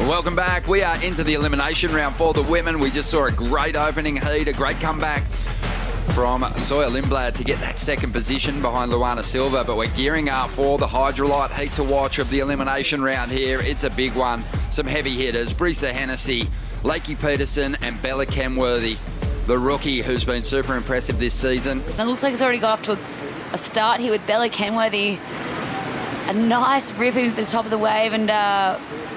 Welcome back. We are into the elimination round for the women. We just saw a great opening heat, a great comeback from Sawyer Lindblad to get that second position behind Luana Silva, but we're gearing up for the Hydrolite heat to watch of the elimination round here. It's a big one. Some heavy hitters, Brisa Hennessy, Lakey Peterson and B.Kenworthy, the rookie who's been super impressive this season. It looks like it's already got off to a start here with B.Kenworthy. A nice rip into the top of the wave and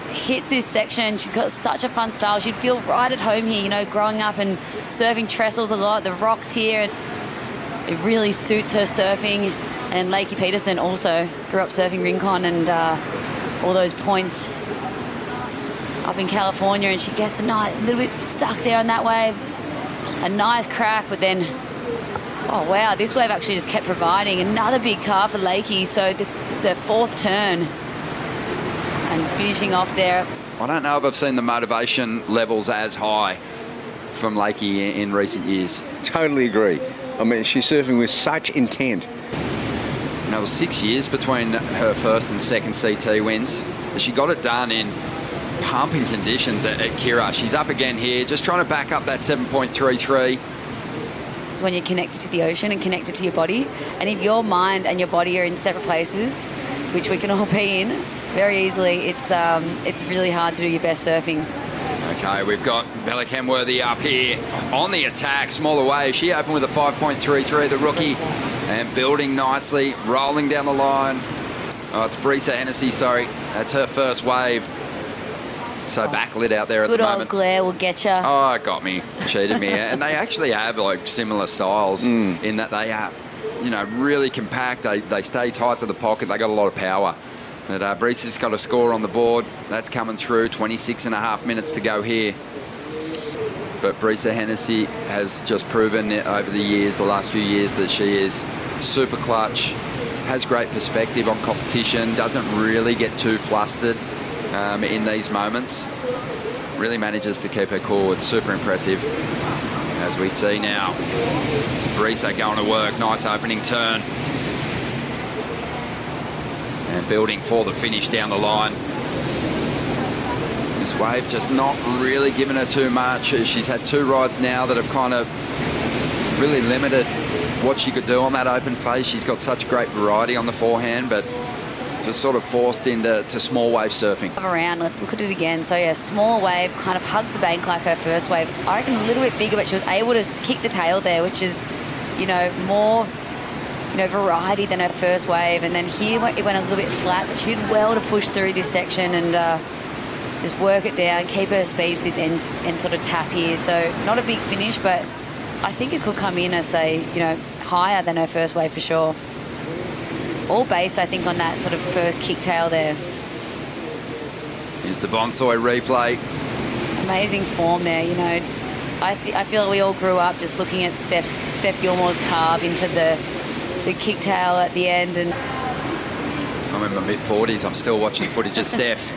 hits this section. She's got such a fun style. She'd feel right at home here, you know, growing up and surfing trestles a lot, the rocks here. It really suits her surfing. And Lakey Peterson also grew up surfing Rincon and all those points up in California, and she gets a little bit stuck there on that wave. A nice crack, but then, oh wow, this wave actually just kept providing. Another big car for Lakey, so this is her fourth turn. And finishing off there. I don't know if I've seen the motivation levels as high from Lakey in recent years. Totally agree. I mean, she's surfing with such intent. You know, it was 6 years between her first and second CT wins. She got it done in pumping conditions at Kira. She's up again here, just trying to back up that 7.33. When you're connected to the ocean and connected to your body, and if your mind and your body are in separate places, which we can all be in very easily, it's really hard to do your best surfing. Okay, we've got B.Kenworthy up here on the attack, smaller wave. She opened with a 5.33, the rookie, and building nicely, rolling down the line. Oh, it's Brisa Hennessy, sorry. That's her first wave. So backlit out there at the moment. Good old glare will get you. Oh, it got me. Cheated me. And they actually have like similar styles in that they are, you know, really compact. They stay tight to the pocket. They got a lot of power. But Brisa's got a score on the board. That's coming through. 26.5 minutes to go here. But Brisa Hennessy has just proven over the years, the last few years, that she is super clutch, has great perspective on competition, doesn't really get too flustered in these moments. Really manages to keep her cool. It's super impressive. As we see now, Brisa going to work. Nice opening turn. And building for the finish down the line. This wave just not really giving her too much. She's had two rides now that have kind of really limited what she could do on that open face. She's got such great variety on the forehand, but just sort of forced into small wave surfing. Around, let's look at it again. So yeah, small wave, kind of hugged the bank like her first wave. I reckon a little bit bigger, but she was able to kick the tail there, which is, you know, more, you know, variety than her first wave. And then here it went a little bit flat, but she did well to push through this section and just work it down, keep her speed for this end sort of tap here. So not a big finish, but I think it could come in as, say, you know, higher than her first wave for sure. All based, I think, on that sort of first kick tail there. Here's the Bonsoy replay. Amazing form there, you know. I feel we all grew up just looking at Steph Gilmore's carve into the kick tail at the end. And I'm in my mid-40s. I'm still watching footage of Steph,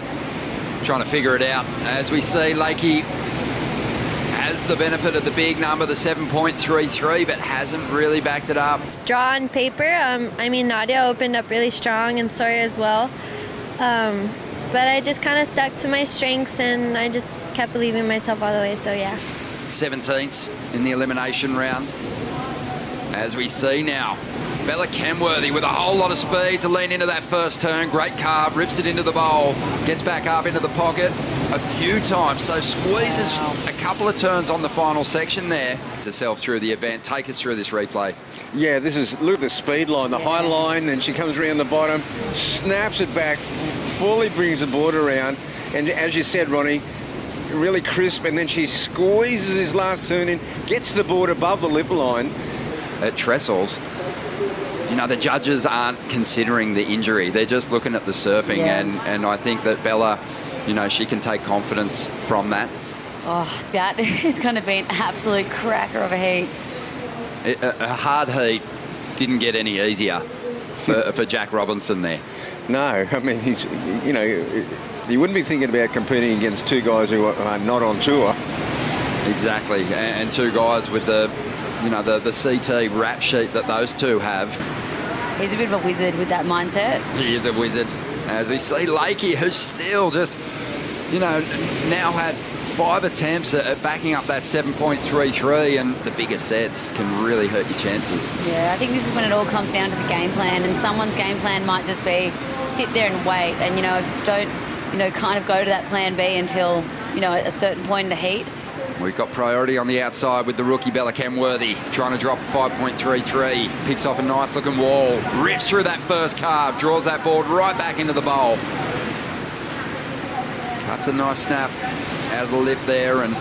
trying to figure it out. As we see, Lakey has the benefit of the big number, the 7.33, but hasn't really backed it up. Draw on paper, I mean, Nadia opened up really strong and Sawyer as well. But I just kind of stuck to my strengths and I just kept believing in myself all the way, so yeah. 17th in the elimination round. As we see now, B.Kenworthy with a whole lot of speed to lean into that first turn. Great carve, rips it into the bowl, gets back up into the pocket a few times, so squeezes a couple of turns on the final section there. Herself through the event. Take us through this replay. Yeah, this is, look at the speed line, the high line, and she comes around the bottom, snaps it back, fully brings the board around, and as you said, Ronnie, really crisp, and then she squeezes his last turn in, gets the board above the lip line. At Trestles, you know, the judges aren't considering the injury. They're just looking at the surfing, and I think that Bella, you know, she can take confidence from that. oh, that is going to be an absolute cracker of a heat. A hard heat didn't get any easier for Jack Robinson there. No, I mean, he's, you know, he wouldn't be thinking about competing against two guys who are not on tour. Exactly, and two guys with the, you know, the CT rap sheet that those two have. He's a bit of a wizard with that mindset. He is a wizard. As we see Lakey, who's still just you know, now had 5 attempts at backing up that 7.33, and the bigger sets can really hurt your chances. Yeah, I think this is when it all comes down to the game plan, and someone's game plan might just be sit there and wait and, you know, don't, you know, kind of go to that plan B until, you know, at a certain point in the heat. We've got priority on the outside with the rookie B.Kenworthy trying to drop a 5.33. Picks off a nice looking wall, rips through that first carve, draws that board right back into the bowl. Cuts a nice snap out of the lip there and,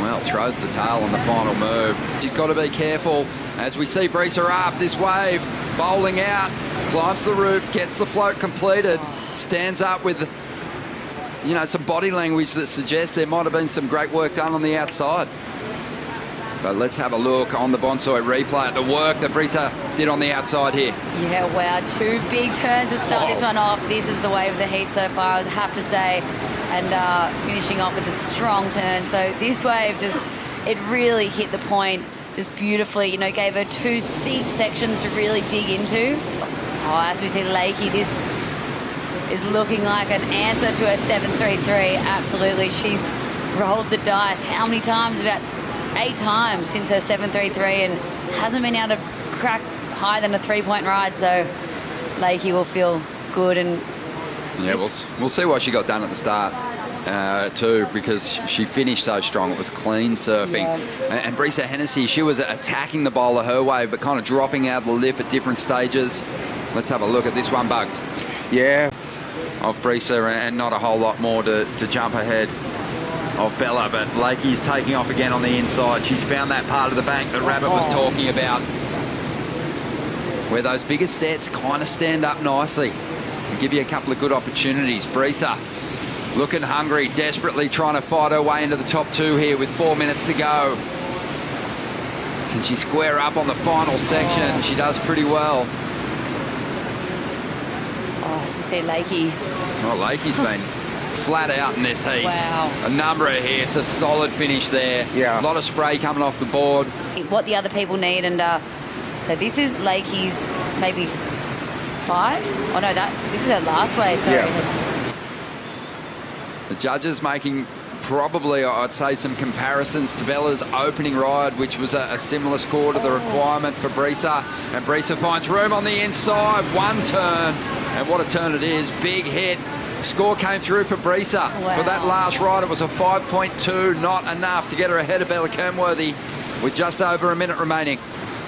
well, throws the tail on the final move. She's got to be careful as we see Brisa up this wave, bowling out, climbs the roof, gets the float completed, stands up with, you know, some body language that suggests there might have been some great work done on the outside. But let's have a look on the Bonsoy replay at the work that Brisa did on the outside here. Yeah, wow, 2 big turns to start this one off. This is the wave of the heat so far, I would have to say. And finishing off with a strong turn. So this wave just, it really hit the point just beautifully. You know, gave her 2 steep sections to really dig into. Oh, as we see Lakey, this is looking like an answer to her 7.33. Absolutely, she's rolled the dice. How many times? About 8 times since her 7.33, and hasn't been able to crack higher than a 3-point ride. So Lakey will feel good. And yeah, we'll see what she got done at the start too, because she finished so strong. It was clean surfing. Yeah. And Brisa Hennessy, she was attacking the bowler her way, but kind of dropping out of the lip at different stages. Let's have a look at this one, Bugs. Yeah. Of Brisa, and not a whole lot more to jump ahead of Bella, but Lakey's taking off again on the inside. She's found that part of the bank that Rabbit was talking about, where those bigger sets kind of stand up nicely and give you a couple of good opportunities. Brisa looking hungry, desperately trying to fight her way into the top 2 here with 4 minutes to go. Can she square up on the final section? She does pretty well. Oh, so see Lakey. Well, Lakey's been flat out in this heat. Wow. A number of hits, a solid finish there. Yeah. A lot of spray coming off the board. What the other people need, and so this is Lakey's maybe 5? Oh no, this is her last wave, sorry. Yeah. The judges making probably, I'd say, some comparisons to Bella's opening ride, which was a similar score to the requirement for Brisa. And Brisa finds room on the inside, 1 turn. And what a turn it is, big hit. Score came through for Brisa. Wow. For that last ride, it was a 5.2, not enough to get her ahead of B.Kenworthy with just over a minute remaining.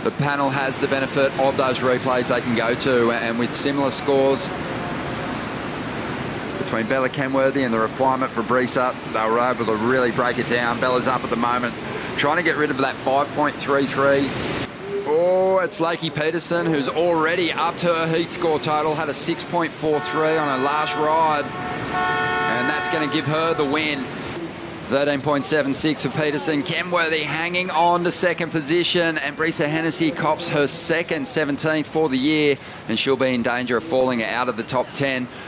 The panel has the benefit of those replays they can go to, and with similar scores between B.Kenworthy and the requirement for Brisa, they were able to really break it down. Bella's up at the moment, trying to get rid of that 5.33. Oh, it's Lakey Peterson, who's already up to her heat score total, had a 6.43 on her last ride, and that's going to give her the win. 13.76 for Peterson. Kenworthy hanging on to 2nd position, and Brisa Hennessy cops her 2nd 17th for the year, and she'll be in danger of falling out of the top 10.